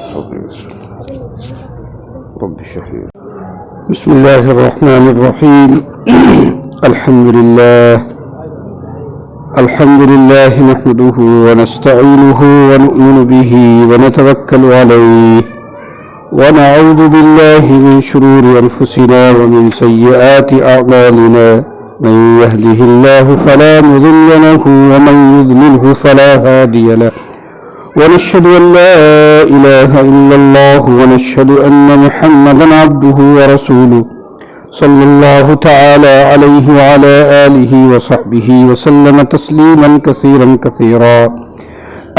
صدري رب اشرح لي. بسم الله الرحمن الرحيم. الحمد لله نحمده ونستعينه ونؤمن به ونتوكل عليه ونعوذ بالله من شرور أنفسنا ومن سيئات أعمالنا. من يهده الله فلا مضل له ومن يضلله فلا هادي له. ونشهد أن لا إله إلا الله ونشهد أن محمدا عبده ورسوله صلى الله تعالى عليه وعلى آله وصحبه وسلم تسليما كثيرا.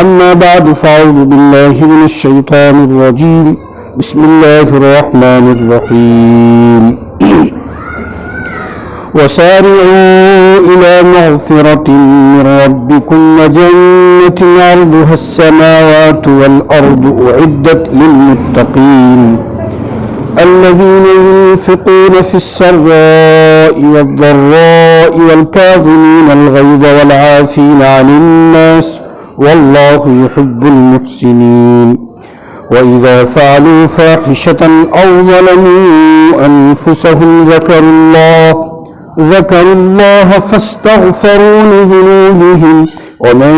أما بعد فأعوذ بالله من الشيطان الرجيم. بسم الله الرحمن الرحيم. وسارعوا إلى مغفرة من ربكم وجنة عرضها السماوات والأرض أعدت للمتقين الذين ينفقون في السراء والضراء والكاظمين الغيظ والعافين عن الناس والله يحب المحسنين. وإذا فعلوا فاحشة أو ظلموا أنفسهم ذكروا الله فاستغفروا لذنوبهم ومن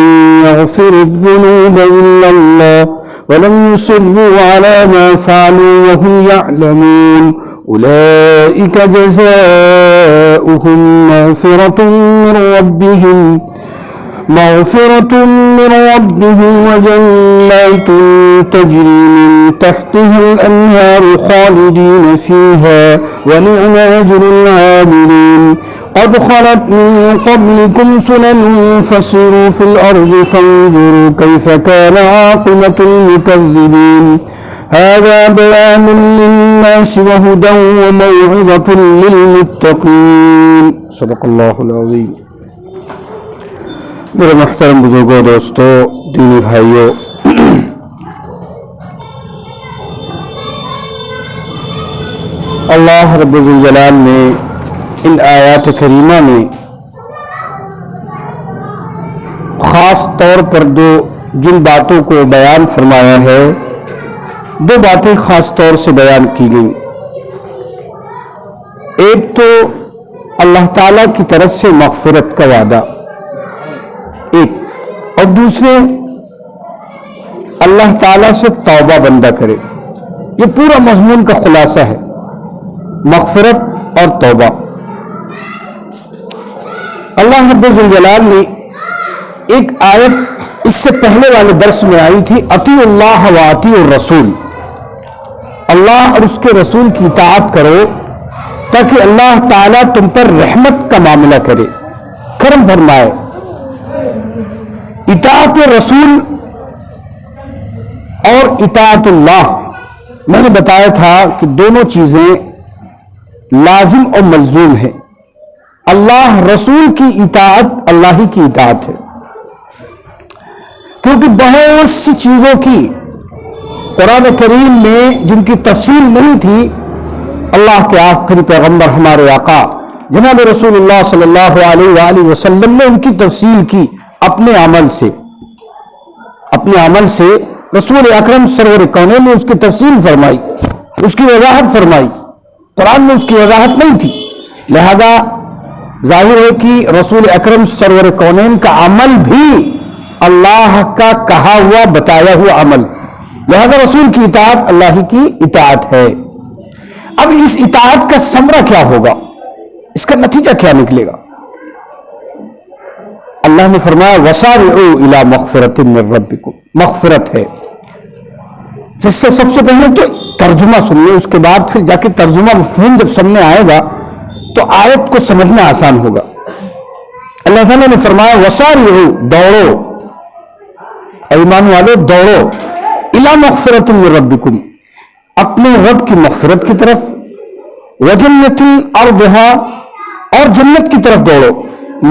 يغفر الذنوب إلا الله ولم يصروا على ما فعلوا وهم يعلمون. أولئك جزاؤهم مغفرة من ربهم وجنات تجري من تحتها الأنهار خالدين فيها ونعم أجر العاملين. قد خلت من قبلكم سنن فسيروا في الأرض فانظروا كيف كان عاقبة المكذبين. هذا بيان للناس وهدى وموعظة للمتقين. صدق الله العظيم. میرے محترم بزرگوں، دوستوں، دینی بھائیوں، اللہ رب الجلال نے ان آیات کریمہ میں خاص طور پر جن باتوں کو بیان فرمایا ہے، دو باتیں خاص طور سے بیان کی گئیں. ایک تو اللہ تعالیٰ کی طرف سے مغفرت کا وعدہ، اور دوسرے اللہ تعالیٰ سے توبہ بندہ کرے. یہ پورا مضمون کا خلاصہ ہے، مغفرت اور توبہ. اللہ رب الجلال نے ایک آیت اس سے پہلے والے درس میں آئی تھی، اطیعوا اللہ و اطیعوا الرسول، اللہ اور اس کے رسول کی اطاعت کرو تاکہ اللہ تعالیٰ تم پر رحمت کا معاملہ کرے، کرم فرمائے. اطاعت رسول اور اطاعت اللہ، میں نے بتایا تھا کہ دونوں چیزیں لازم اور ملزوم ہیں. اللہ رسول کی اطاعت اللہ ہی کی اطاعت ہے، کیونکہ بہت سی چیزوں کی قرآن کریم میں جن کی تفصیل نہیں تھی، اللہ کے آخری پیغمبر ہمارے آقا جناب رسول اللہ صلی اللہ علیہ وآلہ وسلم نے ان کی تفصیل کی. اپنے عمل سے رسول اکرم سرور کونین نے اس کی تفصیل فرمائی، اس کی وضاحت فرمائی. قرآن میں اس کی وضاحت نہیں تھی، لہذا ظاہر ہے کہ رسول اکرم سرور کونین کا عمل بھی اللہ کا کہا ہوا بتایا ہوا عمل، لہذا رسول کی اطاعت اللہ ہی کی اطاعت ہے. اب اس اطاعت کا ثمرہ کیا ہوگا، اس کا نتیجہ کیا نکلے گا؟ اللہ نے فرمایا وسارعوا الی مغفرۃ من ربکم، مغفرت ہے. جس سے سب سے پہلے تو ترجمہ سن لیں، اس کے بعد پھر جا کے ترجمہ مفہوم جب سامنے آئے گا تو آیت کو سمجھنا آسان ہوگا. اللہ تعالیٰ نے فرمایا وسارعوا، دوڑو، ایمان والو دوڑو، الی مغفرۃ من ربکم، اپنے رب کی مغفرت کی طرف، وجنۃ عرضھا، اور جنت کی طرف دوڑو.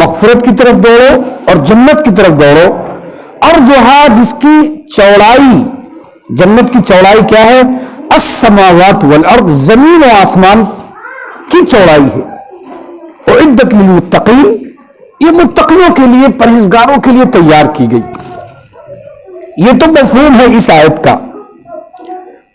مغفرت کی طرف دوڑو اور جنت کی طرف دوڑو. عرضھا، جس کی چوڑائی، جنت کی چوڑائی کیا ہے؟ السماوات والارض، زمین و آسمان کی چوڑائی ہے. اعدت للمتقین، یہ متقیوں کے لیے، پرہیزگاروں کے لیے تیار کی گئی. یہ تو مفہوم ہے اس آیت کا.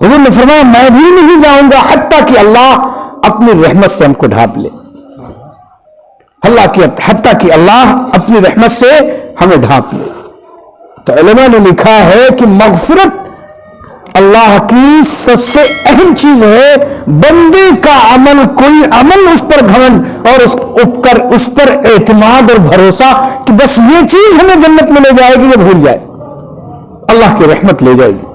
حضور نے فرمایا میں بھی نہیں جاؤں گا حتیٰ کہ اللہ اپنی رحمت سے ہم کو ڈھانپ لے. حتیٰ کہ اللہ اپنی رحمت سے ہمیں ڈھانپ لے. تو علماء نے لکھا ہے کہ مغفرت اللہ کی سب سے اہم چیز ہے. بندے کا عمل، کوئی عمل اس پر گھمنڈ اور اس پر اعتماد اور بھروسہ کہ بس یہ چیز ہمیں جنت میں لے جائے گی، یہ بھول جائے. اللہ کی رحمت لے جائے گی.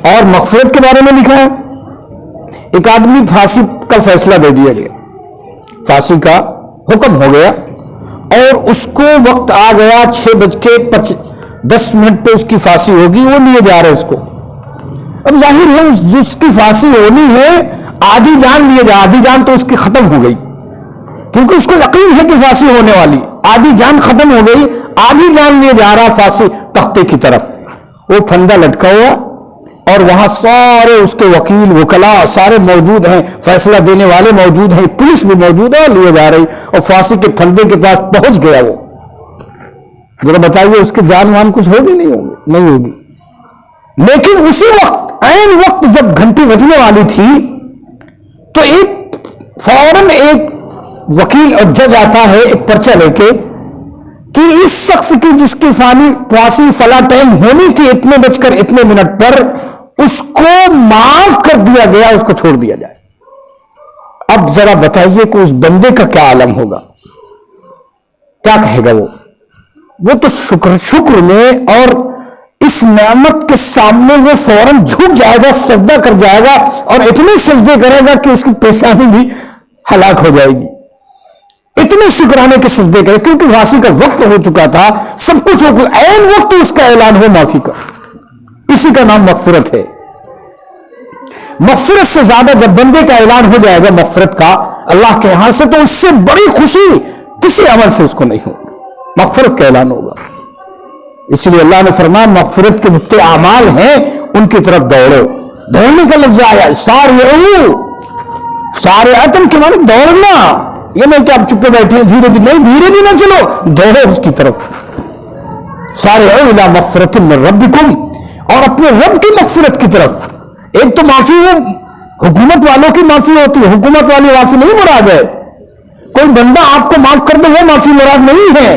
اور مغفرت کے بارے میں لکھا ہے ایک آدمی پھانسی کا فیصلہ دے دیا گیا، پھانسی کا حکم ہو گیا اور اس کو وقت آ گیا 6:10 پہ اس کی پھانسی ہوگی. وہ لیے جا رہے اس کو. اب ظاہر ہے جس کی پھانسی ہونی ہے آدھی جان لیے جا، آدھی جان تو اس کی ختم ہو گئی کیونکہ اس کو یقین ہے کہ پھانسی ہونے والی. آدھی جان ختم ہو گئی، آدھی جان لیے جا رہا پھانسی تختے کی طرف. وہ پھندا لٹکا ہوا اور وہاں سارے اس کے وکیل وکلاء سارے موجود ہیں، فیصلہ دینے والے موجود ہیں، پولیس بھی موجود ہے، لیے جا رہی. اور پھانسی کے پھندے کے پاس پہنچ گیا. وہ ذرا بتائیے اس کے جان وان کچھ ہوگی نہیں ہوگی. لیکن اسی وقت عین وقت جب گھنٹی بجنے والی تھی تو فوراً ایک وکیل اور جج آتا ہے ایک پرچہ لے کے کہ اس شخص کی جس کی پھانسی فلاں ٹائم ہونی تھی اتنے بج کر اتنے منٹ پر، اس کو معاف کر دیا گیا، اس کو چھوڑ دیا جائے. اب ذرا بتائیے کہ اس بندے کا کیا عالم ہوگا، کیا کہے گا وہ تو شکر میں اور اس نعمت کے سامنے وہ فوراً جھک جائے گا، سجدہ کر جائے گا اور اتنے سجدے کرے گا کہ اس کی پیشانی بھی ہلاک ہو جائے گی. اتنے شکرانے کے سجدے کرے کیونکہ پھانسی کا وقت ہو چکا تھا، سب کچھ ہو گیا، عین وقت اس کا اعلان ہو معافی کا. اسی کا نام مغفرت ہے. مغفرت سے زیادہ جب بندے کا اعلان ہو جائے گا مغفرت کا اللہ کے یہاں سے، تو اس سے بڑی خوشی کسی عمل سے اس کو نہیں ہوگی. مغفرت کا اعلان ہوگا. اس لیے اللہ نے فرمایا مغفرت کے جتنے اعمال ہیں ان کی طرف دوڑو. دوڑنے کا لفظ آیا سارعتن کے معنی دوڑنا. یہ نہیں کہ آپ چپے بیٹھے ہیں دھیرے بھی نہ چلو، دوڑو اس کی طرف. سارعوا الی مغفرۃ من ربکم، اور اپنے رب کی مغفرت کی طرف. ایک تو معافی وہ حکومت والوں کی معافی ہوتی ہے، حکومت والی معافی نہیں مراد ہے. کوئی بندہ آپ کو معاف کر دے وہ معافی مراد نہیں ہے.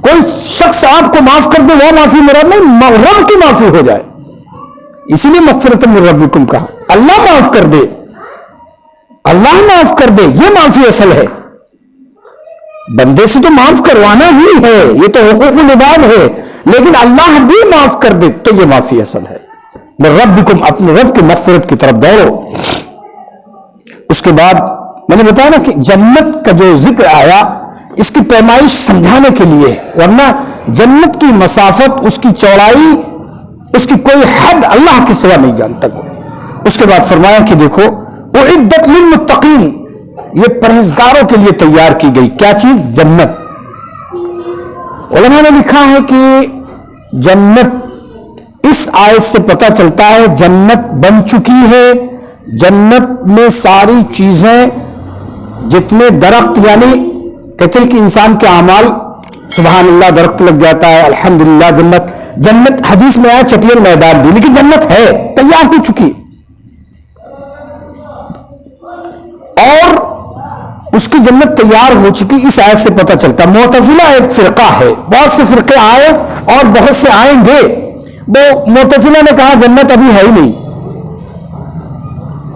کوئی شخص آپ کو معاف کر دے وہ معافی مراد نہیں، رب کی معافی ہو جائے. اسی لیے مغفرۃ من ربکم کہا. اللہ معاف کر دے، اللہ معاف کر دے، یہ معافی اصل ہے. بندے سے تو معاف کروانا ہی ہے، یہ تو حقوق العباد ہے، لیکن اللہ بھی معاف کر دے تو یہ معافی اصل ہے. من ربکم، اپنے رب کی مغفرت کی طرف دوڑو. اس کے بعد میں نے بتایا نا کہ جنت کا جو ذکر آیا اس کی پیمائش سمجھانے کے لیے، ورنہ جنت کی مسافت، اس کی چوڑائی، اس کی کوئی حد اللہ کے سوا نہیں جانتا کوئی. اس کے بعد فرمایا کہ دیکھو اعدت للمتقین، یہ پرہیزگاروں کے لیے تیار کی گئی کیا چیز؟ جنت. علماء نے لکھا ہے کہ جنت اس آیت سے پتہ چلتا ہے جنت بن چکی ہے. جنت میں ساری چیزیں، جتنے درخت، یعنی کہتے ہیں کہ انسان کے اعمال، سبحان اللہ درخت لگ جاتا ہے، الحمدللہ جنت حدیث میں آیا چٹیل میدان بھی، لیکن جنت ہے، تیار ہو چکی. اور اس کی جنت تیار ہو چکی اس آیت سے پتہ چلتا. معتزلہ ایک فرقہ ہے، بہت سے فرقے آئے اور بہت سے آئیں گے. وہ معتزلہ نے کہا جنت ابھی ہے ہی نہیں.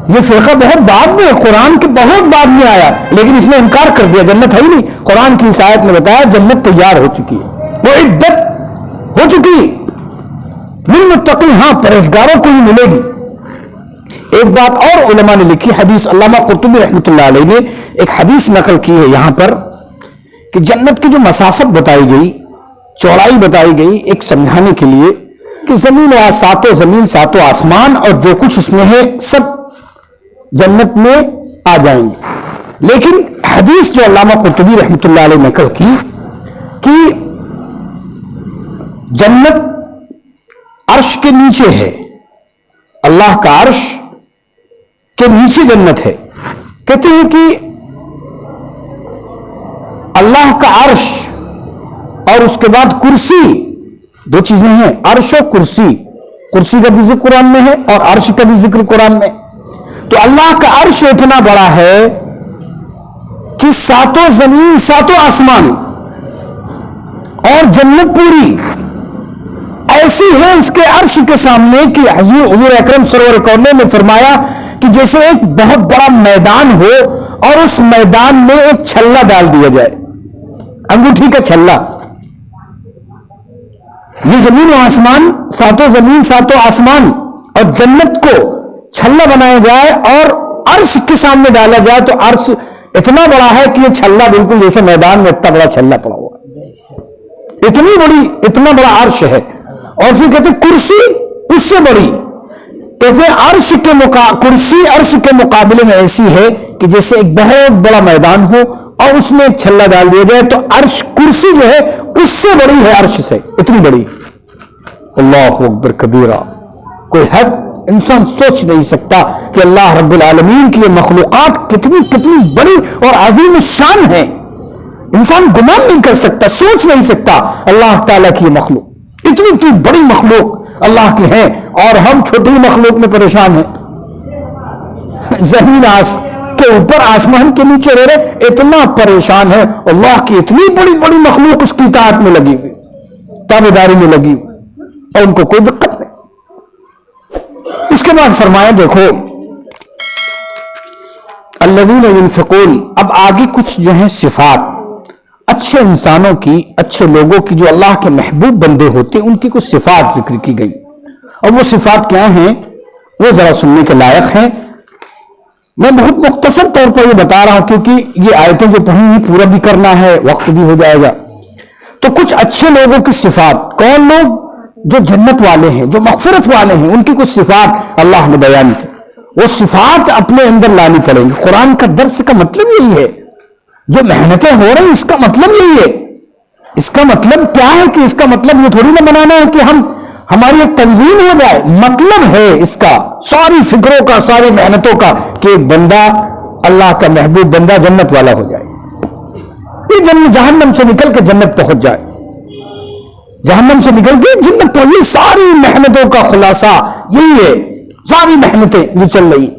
یہ فرقہ بہت بعد میں، قرآن کے بہت بعد میں آیا، لیکن اس نے انکار کر دیا جنت ہے ہی نہیں. قرآن کی اس آیت نے بتایا جنت تیار ہو چکی ہے، وہ عدت ہو چکی. للمتقین، ہاں پرہیزگاروں کو ہی ملے گی. ایک بات اور علماء نے لکھی، حدیث علامہ قرطبی رحمۃ اللہ علیہ نے ایک حدیث نقل کی ہے یہاں پر کہ جنت کی جو مسافت بتائی گئی، چوڑائی بتائی گئی، ایک سمجھانے کے لیے کہ زمین و ساتوں زمین ساتوں آسمان اور جو کچھ اس میں ہے سب جنت میں آ جائیں گے. لیکن حدیث جو علامہ قرطبی رحمۃ اللہ علیہ نقل کی کہ جنت عرش کے نیچے ہے، اللہ کا عرش کے نیچے جنت ہے. کہتے ہیں کہ اللہ کا عرش اور اس کے بعد کرسی، دو چیزیں ہیں، عرش و کرسی. کرسی کا بھی ذکر قرآن میں ہے اور عرش کا بھی ذکر قرآن میں. تو اللہ کا عرش اتنا بڑا ہے کہ ساتوں زمین ساتوں آسمان اور جنت پوری ایسی ہے اس کے عرش کے سامنے کہ حضور اکرم سرور کونین نے فرمایا کہ جیسے ایک بہت بڑا میدان ہو اور اس میدان میں ایک چھلا ڈال دیا جائے, انگوٹھی کا چھلا. یہ زمین و آسمان, ساتوں زمین ساتوں آسمان اور جنت کو چھلا بنایا جائے اور عرش کے سامنے ڈالا جائے تو عرش اتنا بڑا ہے کہ یہ چھلا بالکل جیسے میدان میں اتنا بڑا چھلا پڑا ہوا, اتنا بڑا عرش ہے. اور پھر کہتے کرسی اس سے بڑی, تو پھر کرسی عرش کے مقابلے میں ایسی ہے کہ جیسے ایک بہت بڑا میدان ہو اور اس میں ایک چھلا ڈال دیا جائے تو عرش کرسی جو ہے اس سے بڑی ہے, عرش سے اتنی بڑی. اللہ اکبر کبیرہ, کوئی حد انسان سوچ نہیں سکتا کہ اللہ رب العالمین کی یہ مخلوقات کتنی بڑی اور عظیم شان ہے. انسان گمان نہیں کر سکتا, سوچ نہیں سکتا اللہ تعالیٰ کی یہ مخلوق, اتنی بڑی مخلوق اللہ کی ہے اور ہم چھوٹی مخلوق میں پریشان ہیں. زمین کے اوپر آسمان کے نیچے رہ رہے اتنا پریشان ہے. اللہ کی اتنی بڑی بڑی مخلوق اس کی اطاعت میں لگی ہوئی, تابعداری میں لگی ہوئی اور ان کو کوئی دقت نہیں. اس کے بعد فرمایا دیکھو الذین ينفقون, اب آگے کچھ جو ہیں صفات اچھے انسانوں کی, اچھے لوگوں کی جو اللہ کے محبوب بندے ہوتے ہیں ان کی کچھ صفات ذکر کی گئی. اور وہ صفات کیا ہیں وہ ذرا سننے کے لائق ہیں. میں بہت مختصر طور پر یہ بتا رہا ہوں کیونکہ یہ آیتیں جو پڑھی ہیں پورا بھی کرنا ہے, وقت بھی ہو جائے گا. تو کچھ اچھے لوگوں کی صفات, کون لوگ جو جنت والے ہیں, جو مغفرت والے ہیں, ان کی کچھ صفات اللہ نے بیان کی. وہ صفات اپنے اندر لانی پڑیں گی. قرآن کا درس کا مطلب یہی ہے, جو محنتیں ہو رہی اس کا مطلب یہی ہے. اس کا مطلب کیا ہے کہ اس کا مطلب یہ تھوڑی نہ بنانا ہے کہ ہماری ایک تنظیم ہو جائے. مطلب ہے اس کا ساری فکروں کا, ساری محنتوں کا کہ ایک بندہ اللہ کا محبوب بندہ جنت والا ہو جائے, یہ جہنم سے نکل کے جنت پہنچ جائے, جہنم سے نکل کے جنت پہنچ. یہ ساری محنتوں کا خلاصہ یہی ہے, ساری محنتیں جو چل رہی.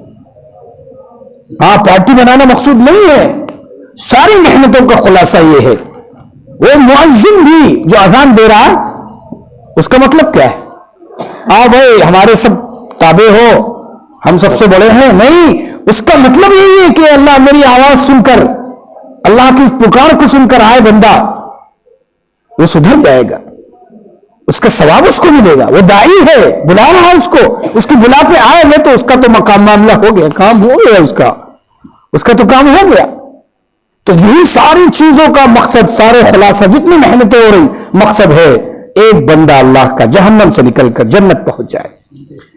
ہاں پارٹی بنانا مقصود نہیں ہے, ساری محنتوں کا خلاصہ یہ ہے. وہ مؤذن بھی جو اذان دے رہا اس کا مطلب کیا ہے؟ بھائی ہمارے سب تابع ہو, ہم سب سے بڑے ہیں, نہیں. اس کا مطلب یہی ہے کہ اللہ میری آواز سن کر, اللہ کی پکار کو سن کر آئے بندہ, وہ سدھر جائے گا, اس کا ثواب اس کو ملے گا. وہ داعی ہے, بلا رہا ہے اس کو, اس کی بلا پہ آئے گا تو اس کا تو مقام معاملہ ہو گیا, کام ہو گیا, اس کا تو کام ہو گیا. تو یہی ساری چیزوں کا مقصد, سارے خلاصہ جتنی محنتیں ہو رہی, مقصد ہے ایک بندہ اللہ کا جہنم سے نکل کر جنت پہنچ جائے.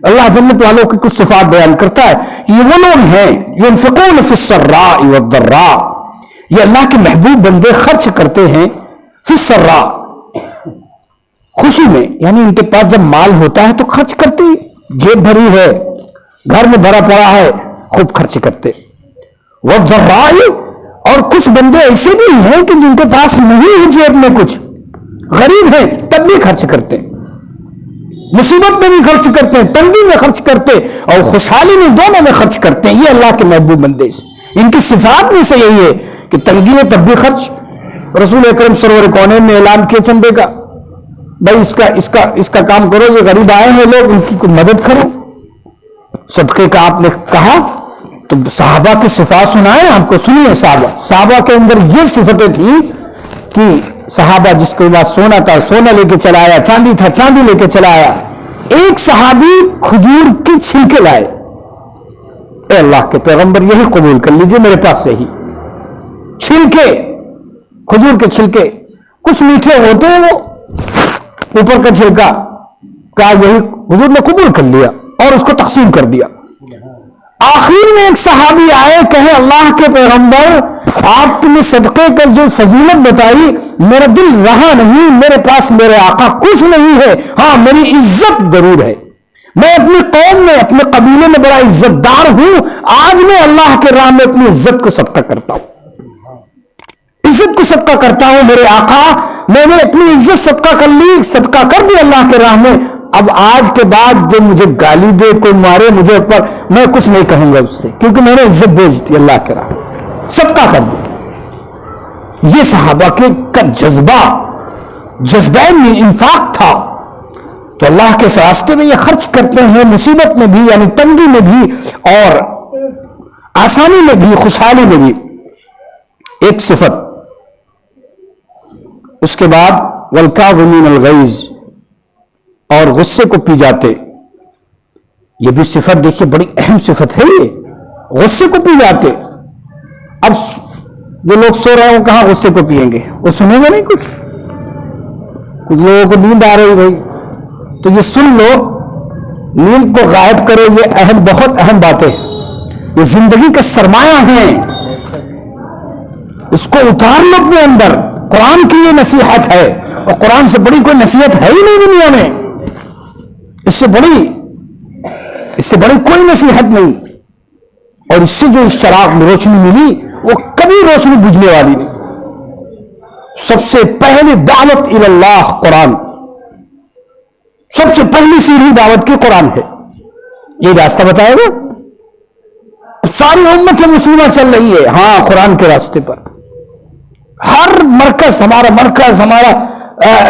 اللہ جنت والوں کی کچھ صفات بیان کرتا ہے. یہ وہ لوگ ہیں ينفقون فی السراء والضراء, یہ اللہ کے محبوب بندے خرچ کرتے ہیں فی السراء, خوشی میں, یعنی ان کے پاس جب مال ہوتا ہے تو خرچ کرتے, جیب بھری ہے, گھر میں بھرا پڑا ہے, خوب خرچ کرتے. والضراء, اور کچھ بندے ایسے بھی ہیں کہ جن کے پاس نہیں ہے جیب میں کچھ, غریب ہیں تب بھی خرچ کرتے, مصیبت میں بھی خرچ کرتے, تنگی میں خرچ کرتے اور خوشحالی میں, دونوں میں خرچ کرتے ہیں. یہ اللہ کے محبوب بندے, ان کی صفات میں سے یہی ہے کہ تنگی میں تب بھی خرچ. رسول اکرم سرور کونین نے اعلان کیا چندے کا, بھائی اس کا کام کرو, یہ غریب آئے ہیں لوگ, ان کی مدد کرو. صدقے کا آپ نے کہا تو صحابہ کی صفات سنائے آپ کو, سنیے. صحابہ کے اندر یہ صفتیں تھیں کہ صحابہ جس کے پاس سونا تھا سونا لے کے چلا آیا, چاندی تھا چاندی لے کے چلا آیا. ایک صحابی کھجور کی چھلکے لائے, اے اللہ کے پیغمبر یہی قبول کر لیجئے میرے پاس سے ہی. چھلکے, کھجور کے چھلکے کچھ میٹھے ہوتے ہیں, وہ اوپر کا چھلکا کہا یہی حضور نے قبول کر لیا اور اس کو تقسیم کر دیا. آخر میں ایک صحابی آئے, کہے اللہ کے پیغمبر آپ نے صدقے کا جو فضیلت بتائی میرا دل رہا نہیں, میرے پاس میرے آقا کچھ نہیں ہے, ہاں میری عزت ضرور ہے, میں اپنی قوم میں اپنے قبیلے میں بڑا عزت دار ہوں, آج میں اللہ کے راہ میں اپنی عزت کو صدقہ کرتا ہوں, عزت کو صدقہ کرتا ہوں. میرے آقا میں نے اپنی عزت صدقہ کر لی, صدقہ کر دی اللہ کے راہ میں, اب آج کے بعد جو مجھے گالی دے، کوئی مارے مجھے اوپر، میں کچھ نہیں کہوں گا اس سے، کیونکہ میں نے عزت بیچ دی اللہ کے راہ، صدقہ کر دی۔ یہ صحابہ کے کا جذبہ انفاق تھا، تو اللہ کے راستے میں یہ خرچ کرتے ہیں، مصیبت میں بھی یعنی تنگی میں بھی اور آسانی میں بھی، خوشحالی میں بھی۔ ایک صفت، اس کے بعد والکاظمین الغیظ، اور غصے کو پی جاتے۔ یہ بھی صفت دیکھیے بڑی اہم صفت ہے، یہ غصے کو پی جاتے۔ اب جو لوگ سو رہے ہیں وہ کہاں غصے کو پیئیں گے، وہ سنیں گے نہیں، کچھ لوگوں کو نیند آ رہی بھائی، تو یہ سن لو، نیند کو غائب کرو، یہ بہت اہم باتیں، یہ زندگی کا سرمایہ ہیں، اس کو اتار لو اپنے اندر۔ قرآن کی یہ نصیحت ہے، اور قرآن سے بڑی کوئی نصیحت ہے ہی نہیں دنیا میں، اس سے بڑی کوئی نصیحت نہیں، اور اس سے جو اس چراغ میں روشنی ملی وہ کبھی روشنی بجھنے والی نہیں۔ سب سے پہلی دعوت اللہ قرآن، سب سے پہلی سیدھی دعوت کی قرآن ہے، یہ راستہ بتائے گا۔ ساری امت مسلمہ چل رہی ہے ہاں قرآن کے راستے پر، ہر مرکز، ہمارا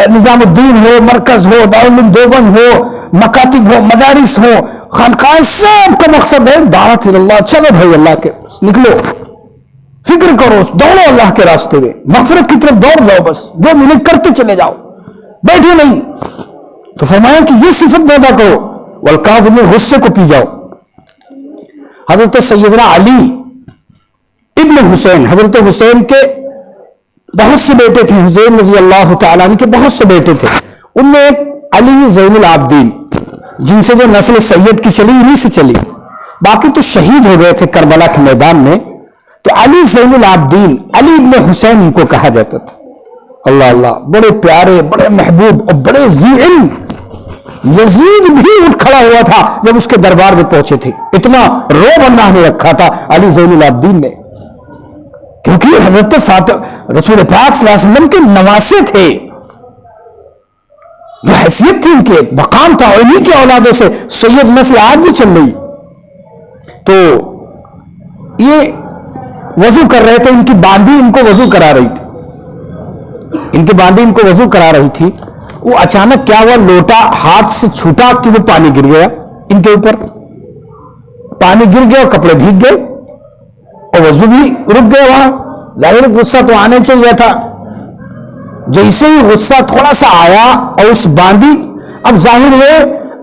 نظام الدین ہو، مرکز ہو، دارالعلوم دیوبند ہو، مکاتب ہو، مدارس ہو، خانقاہ، سب کا مقصد ہے دعوت اللہ۔ چلو بھائی اللہ کے نکلو، فکر کرو، دوڑو اللہ کے راستے میں، مغفرت کی طرف دوڑ جاؤ، بس جو ملے کرتے چلے جاؤ، بیٹھے نہیں۔ تو فرمایا کہ یہ صفت پیدا کرو، والکاظمین، غصے کو پی جاؤ۔ حضرت سیدنا علی ابن حسین، حضرت حسین کے بہت سے بیٹے تھے، حسین رضی اللہ تعالیٰ عنہ کے بہت سے بیٹے تھے، ان میں ایک علی زین العابدین، جن سے جو نسل سید کی چلی انہی سے چلی، باقی تو شہید ہو گئے تھے کربلا کے میدان میں، تو علی زین العابدین، علی ابن حسین ان کو کہا جاتا تھا۔ اللہ اللہ، بڑے پیارے، بڑے محبوب اور بڑے ذی علم۔ یزید بھی اٹھ کھڑا ہوا تھا جب اس کے دربار میں پہنچے تھے، اتنا رعب اللہ نے رکھا تھا علی زین العابدین نے، کیونکہ حضرت رسول پاک صلی اللہ علیہ وسلم کے نواسے تھے، جو حیثیت تھی ان کے، مقام تھا، اور انہی کی اولادوں سے سید نسل آج بھی چل رہی۔ تو یہ وضو کر رہے تھے، ان کی باندھی ان کو وضو کرا رہی تھی، وہ اچانک کیا ہوا، لوٹا ہاتھ سے چھوٹا کہ وہ پانی گر گیا ان کے اوپر، پانی گر گیا اور کپڑے بھیگ گئے اور وضو بھی رک گیا وہاں۔ ظاہر غصہ تو آنے چاہیے تھا، جیسے ہی غصہ تھوڑا سا آیا اور اس باندھی، اب ظاہر ہے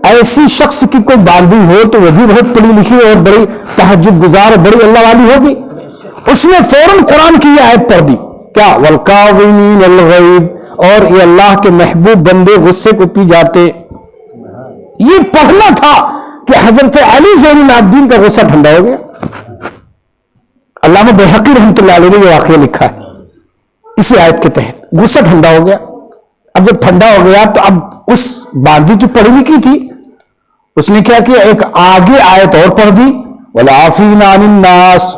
ایسی شخص کی کوئی باندھی ہو تو وہ بھی بہت پڑھی لکھی اور بڑی تہجد گزار اور بڑی اللہ والی ہوگی، اس نے فوراً قرآن کی یہ آیت پڑھ دی، کیا والکاظمین الغیظ، اور یہ اللہ کے محبوب بندے غصے کو پی جاتے۔ یہ پڑھنا تھا کہ حضرت علی زین العابدین کا غصہ ٹھنڈا ہو گیا۔ علامہ بیہقی رحمۃ اللہ علیہ نے یہ واقعہ لکھا ہے اسی آیت کے تحت، غصہ ٹھنڈا ہو گیا۔ اب جب ٹھنڈا ہو گیا تو اب اس باندھی تو پڑھی لکھی تھی، اس نے کیا کیا، ایک آگے آیت اور پڑھ دی، والعافین عن الناس،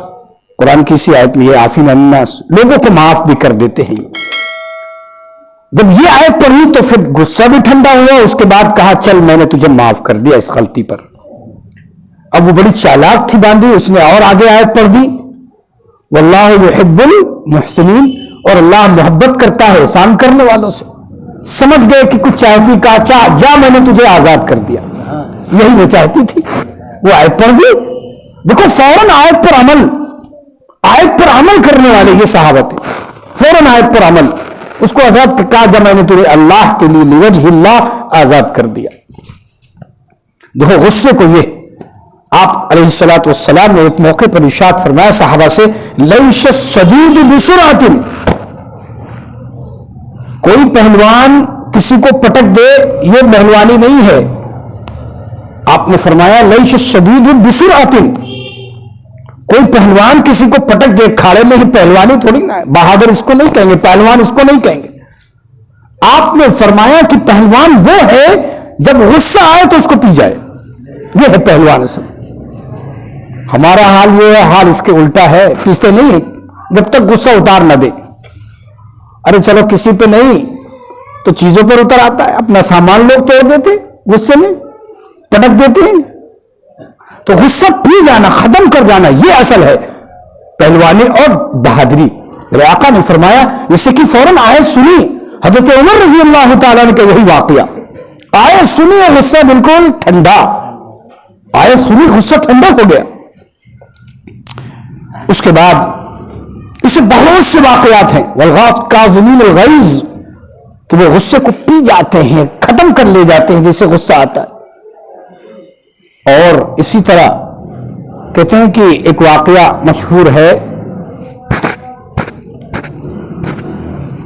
قرآن کی اسی آیت میں یہ عافین عن الناس، لوگوں کو معاف بھی کر دیتے ہیں۔ جب یہ آیت پڑھی تو پھر غصہ بھی ٹھنڈا ہوا، اس کے بعد کہا چل میں نے تجھے معاف کر دیا اس غلطی پر۔ اب وہ بڑی چالاک تھی باندھی، اس نے اور آگے آیت پڑھ دی، واللہ یحب المحسنین، اور اللہ محبت کرتا ہے احسان کرنے والوں سے۔ سمجھ گئے کہ کچھ چاہتی، کہا جا میں نے تجھے آزاد کر دیا، یہی وہ چاہتی تھی، وہ آیت پڑھ دی۔ دیکھو فوراً آیت پر عمل کرنے والے یہ صحابہ تھے، فوراً آیت پر عمل، اس کو آزاد کہا جا میں نے تجھے اللہ کے لیے لوجہ اللہ آزاد کر دیا۔ دیکھو غصے کو، یہ آپ علیہ الصلوۃ والسلام نے ایک موقع پر ارشاد فرمایا صحابہ سے، لیس الشدید بسرعۃ، کوئی پہلوان کسی کو پٹک دے یہ پہلوانی نہیں ہے۔ آپ نے فرمایا لیس الشدید بسرعۃ، کوئی پہلوان کسی کو پٹک دے کھاڑے میں ہی پہلوانی تھوڑی نہ ہے، بہادر اس کو نہیں کہیں گے، پہلوان اس کو نہیں کہیں گے۔ آپ نے فرمایا کہ پہلوان وہ ہے جب غصہ آئے تو اس کو پی جائے، یہ ہے پہلوان اصل۔ ہمارا حال یہ ہے، حال اس کے الٹا ہے، پیستے نہیں جب تک غصہ اتار نہ دے۔ ارے چلو کسی پہ نہیں تو چیزوں پر اتر آتا ہے، اپنا سامان لوگ توڑ دیتے، غصے میں پٹک دیتے ہیں. تو غصہ پی جانا، ختم کر جانا، یہ اصل ہے پہلوانی اور بہادری. میرے آقا نے فرمایا، جیسے کہ فوراً آیت سنی حضرت عمر رضی اللہ تعالیٰ نے، کہ یہی واقعہ، آیت سنی اور غصہ بالکل ٹھنڈا، آیت سنی غصہ ٹھنڈا ہو گیا. اس کے بعد اسے بہت سے واقعات ہیں، والکاظمین الغیظ، کہ وہ غصے کو پی جاتے ہیں، ختم کر لے جاتے ہیں جیسے غصہ آتا ہے. اور اسی طرح کہتے ہیں کہ ایک واقعہ مشہور ہے،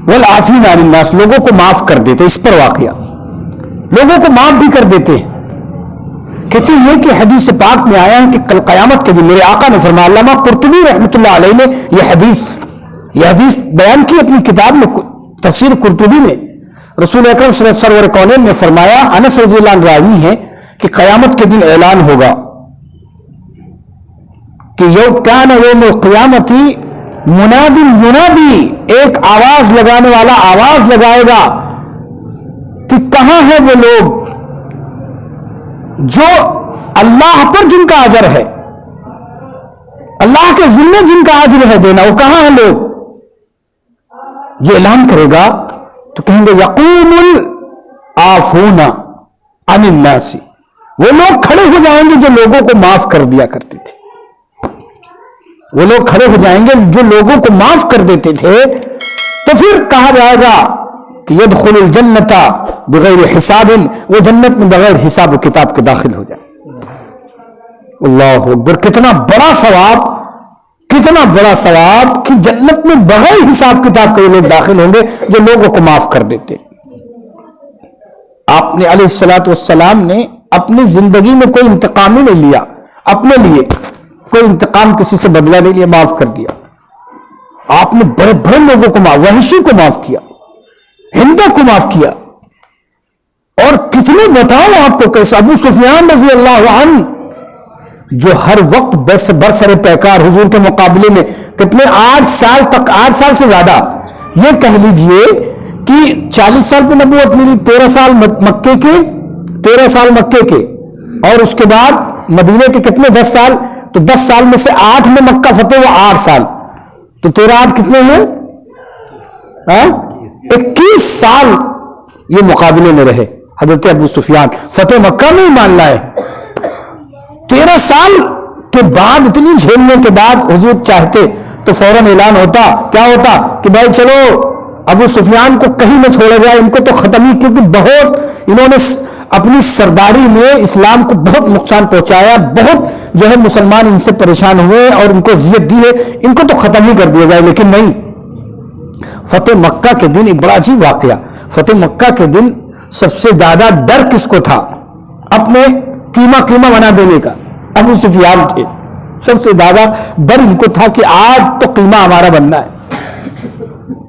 والعافین عن الناس، لوگوں کو معاف کر دیتے، اس پر واقعہ لوگوں کو معاف بھی کر دیتے ہیں. کہتے ہیں کہ حدیث پاک میں آیا ہے کہ کل قیامت کے دن میرے آقا نے فرمایا، علامہ قرطبی رحمۃ اللہ علیہ نے یہ حدیث بیان کی اپنی کتاب میں تفسیر قرطبی میں. رسول اکرم صلی اللہ علیہ وسلم کونین نے فرمایا، انس رضی اللہ عنہ راوی ہیں، کہ قیامت کے دن اعلان ہوگا کہ کان یوم القیامت منادی ینادی، ایک آواز لگانے والا آواز لگائے گا کہ کہاں ہیں وہ لوگ جو اللہ پر جن کا اجر ہے، اللہ کے ذمے جن کا اجر ہے دینا، وہ کہاں ہیں لوگ؟ یہ اعلان کرے گا تو کہیں گے یقوم العافون عن الناس، وہ لوگ کھڑے ہو جائیں گے جو لوگوں کو معاف کر دیا کرتے تھے. وہ لوگ کھڑے ہو جائیں گے جو لوگوں کو معاف کر دیتے تھے. تو پھر کہا جائے گا کہ یدخل الجنت بغیر حساب، وہ جنت میں بغیر حساب و کتاب کے داخل ہو جائیں. اللہ اکبر، کتنا بڑا ثواب، کتنا بڑا ثواب کہ جنت میں بغیر حساب کتاب کے وہ لوگ داخل ہوں گے جو لوگوں کو معاف کر دیتے. آپ نے علیہ الصلوۃ والسلام نے اپنی زندگی میں کوئی انتقام ہی نہیں لیا، اپنے لیے کوئی انتقام کسی سے بدلہ نہیں لیا، معاف کر دیا. آپ نے بڑے بڑے لوگوں کو معاف، وحشی کو معاف کیا، ہندو کو معاف کیا، اور کتنے بتاؤں آپ کو کیسے. ابو سفیان رضی اللہ عنہ جو ہر وقت برسر پیکار حضور کے مقابلے میں کتنے 8 سال تک، 8 سال سے زیادہ، یہ کہہ لیجئے کہ 40 سال پہ نبوت ملی، 13 سال مکے کے، 13 سال مکے کے، اور اس کے بعد مدینے کے کتنے 10 سال، تو 10 سال میں سے 8 میں مکہ فتح ہوا، 8 سال، تو 13 8 کتنے ہیں؟ 21 سال یہ مقابلے میں رہے حضرت ابو سفیان، فتح مکہ میں ہی مان لائے. 13 سال کے بعد، اتنی جھیلنے کے بعد حضور چاہتے تو فوراً اعلان ہوتا، کیا ہوتا کہ بھائی چلو ابو سفیان کو کہیں نہ چھوڑا جائے، ان کو تو ختم ہی، کیونکہ بہت انہوں نے اپنی سرداری میں اسلام کو بہت نقصان پہنچایا، بہت جو ہے مسلمان ان سے پریشان ہوئے اور ان کو اذیت دی ہے، ان کو تو ختم ہی کر دیا جائے. لیکن نہیں، فتح مکہ کے دن ایک بڑا عجیب واقعہ. فتح مکہ کے دن سب سے زیادہ ڈر کس کو تھا؟ اپنے قیمہ بنا دینے کا ابو سفیان تھے. سب سے زیادہ ڈر ان کو تھا کہ آج تو قیمہ ہمارا بننا ہے،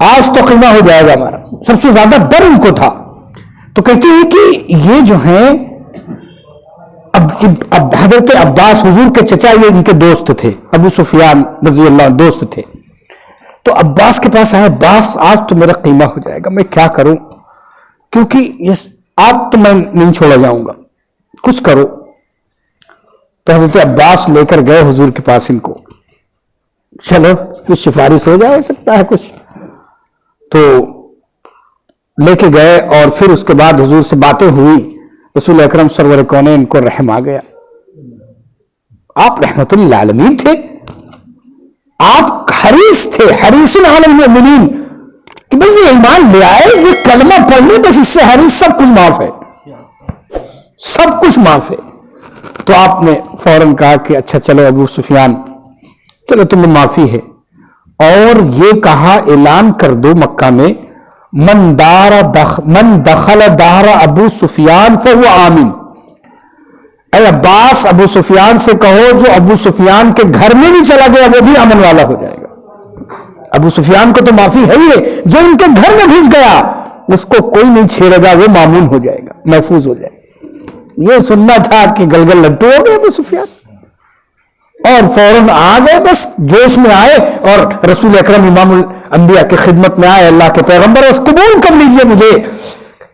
آج تو قیمہ ہو جائے گا ہمارا. سب سے زیادہ ڈر ان کو تھا. تو کہتے ہیں کہ یہ جو ہیں اب حضرت عباس حضور کے چچا، یہ ان کے دوست تھے، ابو سفیان رضی اللہ عنہ دوست تھے. تو عباس کے پاس آئے، عباس آج تو میرا قیمہ ہو جائے گا، میں کیا کروں، کیونکہ آج تو میں نہیں چھوڑا جاؤں گا، کچھ کرو. تو حضرت عباس لے کر گئے حضور کے پاس ان کو، چلو کچھ سفارش ہو جائے سکتا ہے کچھ. تو لے کے گئے اور پھر اس کے بعد حضور سے باتیں ہوئی. رسول اکرم سرور کونین کو رحم آ گیا. آپ رحمت للعالمین تھے، آپ حریص تھے، حریص علی المؤمنین، کہ بھئی یہ ایمان لے آئے، یہ کلمہ پڑھنے بس اس سے حریص، سب کچھ معاف ہے، سب کچھ معاف ہے. تو آپ نے فوراً کہا کہ اچھا چلو ابو سفیان، چلو تمہیں معافی ہے. اور یہ کہا، اعلان کر دو مکہ میں، من دخل دار ابو سفیان فهو آمن. اے عباس، ابو سفیان سے کہو جو ابو سفیان کے گھر میں بھی چلا گیا وہ بھی امن والا ہو جائے گا. ابو سفیان کو تو معافی ہے ہی ہے، جو ان کے گھر میں گھس گیا اس کو کوئی نہیں چھیڑے گا، وہ مامون ہو جائے گا، محفوظ ہو جائے گا. یہ سننا تھا کہ گلگل لٹو ہو گئے ابو سفیان، اور فوراً آ گئے، بس جوش میں آئے اور رسول اکرم امام الانبیاء کی خدمت میں آئے، اللہ کے پیغمبر، اس قبول کر لیجئے مجھے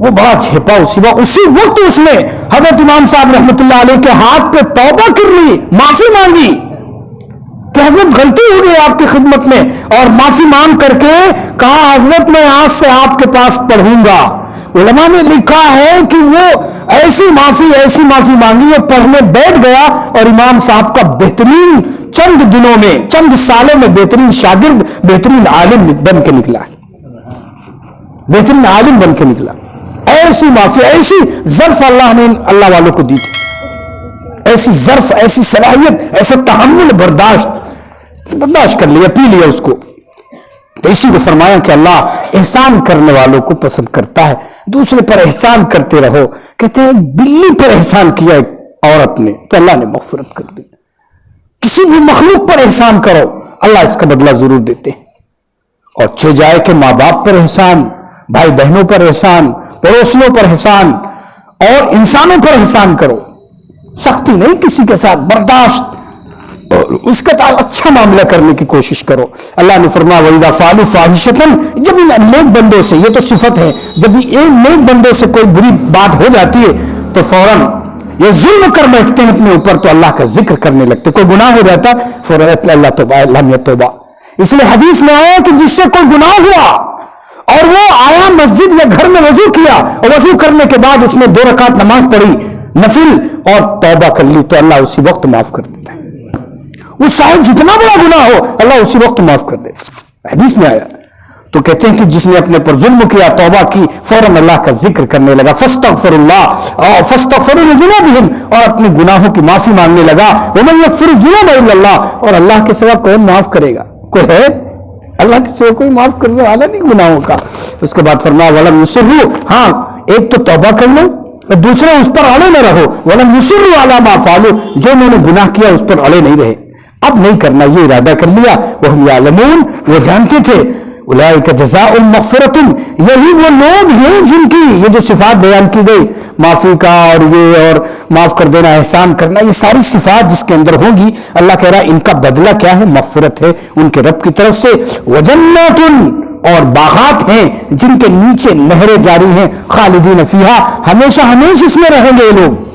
وہ بڑا چھپا اسی وقت اس نے حضرت امام صاحب رحمۃ اللہ علیہ کے ہاتھ پہ توبہ کر لی، معافی مانگی کہ حضرت غلطی ہو گئی آپ کی خدمت میں، اور معافی مانگ کر کے کہا حضرت میں آج سے آپ کے پاس پڑھوں گا۔ علماء نے لکھا ہے کہ وہ ایسی معافی مانگی، وہ پڑھنے بیٹھ گیا اور امام صاحب کا بہترین چند سالوں میں بہترین شاگرد، بہترین عالم بن کے نکلا، ایسی معافی، ایسی ظرف اللہ نے اللہ والوں کو دی تھی، ایسی ظرف، ایسی صلاحیت، ایسا تحمل، برداشت کر لیا، پی لیا اس کو۔ تو اسی کو فرمایا کہ اللہ احسان کرنے والوں کو پسند کرتا ہے، دوسرے پر احسان کرتے رہو۔ کہتے ہیں بلی پر احسان کیا ایک عورت نے تو اللہ نے مغفرت کر دی۔ کسی بھی مخلوق پر احسان کرو، اللہ اس کا بدلہ ضرور دیتے ہیں۔ اور چھو جائے کہ ماں باپ پر احسان، بھائی بہنوں پر احسان، پڑوسیوں پر احسان، اور انسانوں پر احسان کرو، سختی نہیں کسی کے ساتھ، برداشت، اور اس کا اچھا معاملہ کرنے کی کوشش کرو۔ اللہ نے فرمایا وَإِذَا فَعَلُوا فَاحِشَةً، جب ان نیک بندوں سے، یہ تو صفت ہے، جب ایک نیک بندوں سے کوئی بری بات ہو جاتی ہے تو فوراً یہ ظلم کر بیٹھتے ہیں اپنے اوپر، تو اللہ کا ذکر کرنے لگتے، کوئی گناہ ہو جاتا فوراً اللہ توبہ، اللہ توبہ۔ اس لیے حدیث میں آیا کہ جس سے کوئی گناہ ہوا اور وہ آیا مسجد یا گھر میں وضو کیا، اور وضو کرنے کے بعد اس نے 2 رکعت نماز پڑھی نفل اور توبہ کر لی، تو اللہ اسی وقت معاف کر دیتا ہے۔ وہ شاید جتنا بڑا گناہ ہو اللہ اسی وقت معاف کر دیتا ہے، حدیث میں آیا۔ تو کہتے ہیں کہ جس نے اپنے پر ظلم کیا، توبہ کی، فوراً اللہ کا ذکر کرنے لگا، فاستغفر اللہ فاستغفروا لذنوبہم، اور اپنے گناہوں کی معافی مانگنے لگا، ومن یغفر الذنوب الا اللہ، اور اللہ کے سوا کون معاف کرے گا؟ کوئی ہے؟ اللہ کے سوا کوئی معاف کرنے والا نہیں گناہوں کا۔ اس کے بعد فرمایا ولم یصروا، ہاں ایک تو توبہ کر لو، دوسرا اس پر اڑے نہ رہو، ولم یصروا علی ما فعلوا، جو انہوں نے گناہ کیا اس پر اڑے نہیں رہے، اب نہیں کرنا، یہ ارادہ کر لیا، وہم یعلمون، وہ جانتے تھے، اولئک جزاؤہم مغفرۃ، یہی وہ لوگ ہیں جن کی یہ جو صفات بیان کی گئی، معافی کا اور یہ اور معاف کر دینا، احسان کرنا، یہ ساری صفات جس کے اندر ہوں گی، اللہ کہہ رہا ہے ان کا بدلہ کیا ہے؟ مغفرت ہے ان کے رب کی طرف سے، وجنات، اور باغات ہیں جن کے نیچے نہریں جاری ہیں، خالدین فیہا، ہمیشہ اس میں رہیں گے یہ لوگ،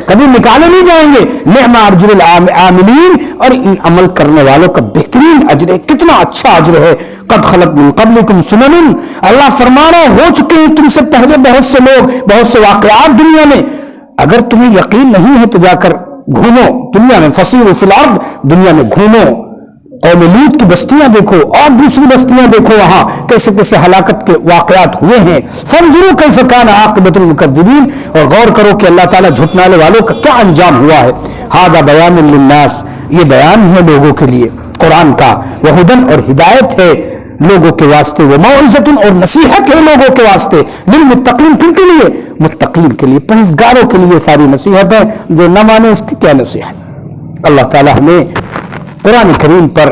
کبھی نکالے نہیں جائیں گے، نعم اجر العاملین، اور ان عمل کرنے والوں کا بہترین اجر ہے، کتنا اچھا اجر ہے۔ قد خلت من قبلکم سنن، اللہ فرما رہا ہو چکے ہیں تم سے پہلے بہت سے لوگ، بہت سے واقعات دنیا میں، اگر تمہیں یقین نہیں ہے تو جا کر گھومو دنیا میں، فسیروا فی الارض، دنیا میں گھومو، قوم لوط کی بستیاں دیکھو اور دوسری بستیاں دیکھو، وہاں کیسے کیسے ہلاکت کے واقعات ہوئے ہیں، فانظروا کیف کان عاقبۃ المکذبین، اور غور کرو کہ اللہ تعالیٰ جھٹلانے والوں کا کیا انجام ہوا ہے۔ ھذا بیان للناس، یہ بیان ہے لوگوں کے لیے قرآن کا، وہدن، اور ہدایت ہے لوگوں کے واسطے، وموعظۃ، اور نصیحت ہے لوگوں کے واسطے، للمتقین، کن کے لیے؟ متقین کے لیے، پرہیزگاروں کے لیے ساری نصیحت ہے، جو نہ مانے اس کی کیا نصیحت۔ اللہ تعالیٰ ہمیں قرآن کریم پر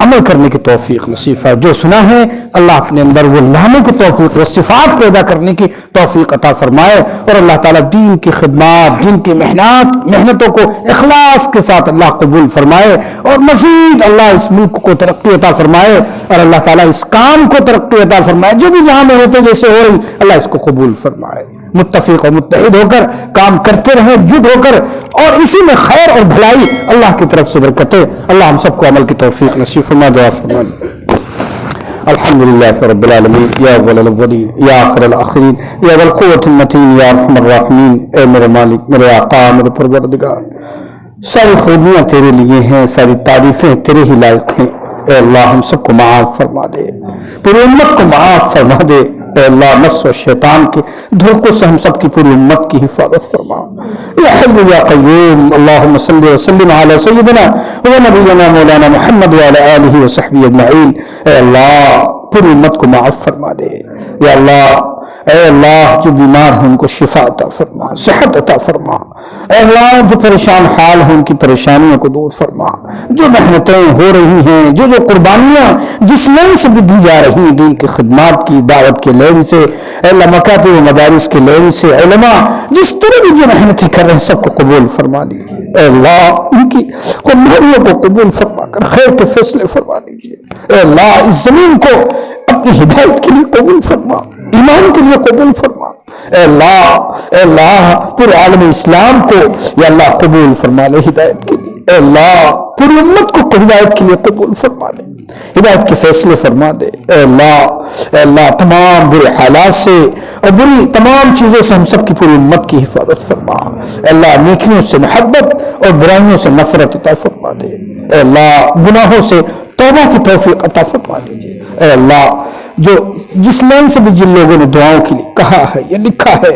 عمل کرنے کی توفیق نصیب ہے، جو سنا ہے اللہ اپنے اندر وہ لانے کی توفیق، وہ صفات پیدا کرنے کی توفیق عطا فرمائے، اور اللہ تعالیٰ دین کی خدمات، دین کی محنتوں کو اخلاص کے ساتھ اللہ قبول فرمائے، اور مزید اللہ اس ملک کو ترقی عطا فرمائے، اور اللہ تعالیٰ اس کام کو ترقی عطا فرمائے، جو بھی جہاں میں ہوتے جیسے ہو رہی اللہ اس کو قبول فرمائے، متفق و متحد ہو کر کام کرتے رہیں، جٹ ہو کر، اور اسی میں خیر اور بھلائی اللہ کی طرف سے برکتیں، اللہ ہم سب کو عمل کی توفیق نصیب فرما، دعا فرمائے۔ الحمدللہ رب العالمین، یا اول الاولین، یا آخر الاخرین، یا ذا القوة المتین، یا ارحم الراحمین، اے میرے مالک، میرے آقا، میرے پروردگار، ساری خوبیاں تیرے لیے ہیں، ساری تعریفیں تیرے ہی لائق ہیں، اے اللہ ہم سب کو معاف فرما دے، پوری امت کو معاف فرما دے، اے اللہ نفس و شیطان کے دھوکوں سے ہم سب کی پوری امت کی حفاظت فرما، یا حی یا قیوم، اللہم صلی وسلم علی سیدنا و نبینا مولانا محمد وعلی آلہ وصحبہ اجمعین، اے اللہ پوری امت کو معاف فرما دے، یا اللہ، اے اللہ جو بیمار ہیں ان کو شفا عطا فرما، صحت عطا فرما، اے اللہ جو پریشان حال ہیں ان کی پریشانیوں کو دور فرما، جو محنتیں ہو رہی ہیں، جو قربانیاں جس لین سے بھی دی جا رہی ہیں، دین کی خدمات کی دعوت کے لین سے، اے اللہ مکاتب و مدارس کے لین سے، علماء جس طرح بھی جو محنتیں کر رہے ہیں سب کو قبول فرما لیجیے، اے اللہ ان کی قربانیوں کو قبول فرما کر خیر کے فیصلے فرما لیجیے، اے اللہ اس زمین کو اپنی ہدایت کے لیے قبول فرما، ایمان کے لیے قبول فرما. اے اللہ پورے عالم اسلام کو یا اللہ قبول فرما لے ہدایت کے لیے. اے اللہ پوری امت کو ہدایت کے لیے قبول فرما لے, ہدایت کے فیصلے فرما دے. اے اللہ تمام برے حالات سے اور بری تمام چیزوں سے ہم سب کی پوری امت کی حفاظت فرما. اے اللہ نیکیوں سے محبت اور برائیوں سے نفرت عطا فرما دے. اے اللہ گناہوں سے توبہ کی توفیق عطا فرما دیجیے. اے اللہ جس لائن سے بھی جن لوگوں نے دعاؤں کے لیے کہا ہے یا لکھا ہے,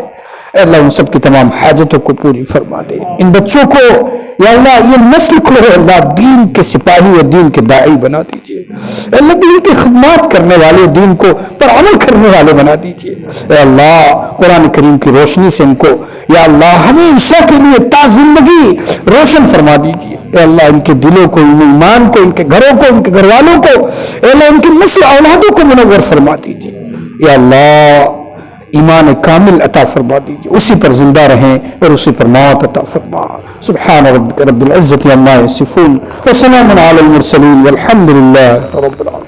اے اللہ ان سب کی تمام حاجتوں کو پوری فرما دے. ان بچوں کو یا اللہ یہ نسل کو اللہ دین کے سپاہی اور دین کے داعی بنا دیجیے. اے اللہ دین کی خدمات کرنے والے, دین کو پر عمل کرنے والے بنا دیجیے. اے اللہ قرآن کریم کی روشنی سے ان کو یا اللہ ہمیشہ کے لیے تا زندگی روشن فرما دیجیے. اے اللہ ان کے دلوں کو, ان ایمان کو, ان کے گھروں کو, ان کے گھر والوں کو, اے اللہ ان کی نسل اولادوں کو منور فرما دیجیے. یا اللہ ایمان کامل عطا فرما دیجیے, اسی پر زندہ رہیں اور اسی پر موت عطا فرما. سبحان ربک رب العزت عما یصفون وسلام علی المرسلین والحمد للہ رب العالمین.